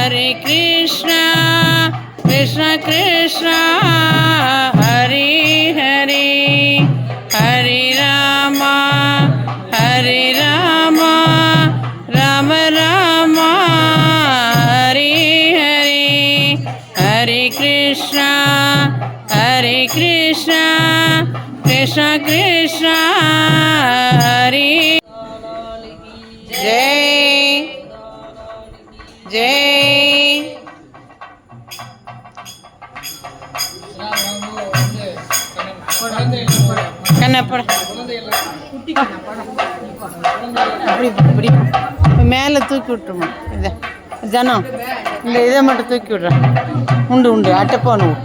Hare Krishna Krishna Krishna Hare Hare Hare Rama Rama Rama Hare Hare Hare Krishna Krishna Krishna Hare Jai Jai கண்ணப்பட அப்படி இப்படி மேலே தூக்கி விட்டுருமா இதை ஜனம் இந்த இதை மட்டும் தூக்கி விட்றேன் உண்டு அட்டை போகணும்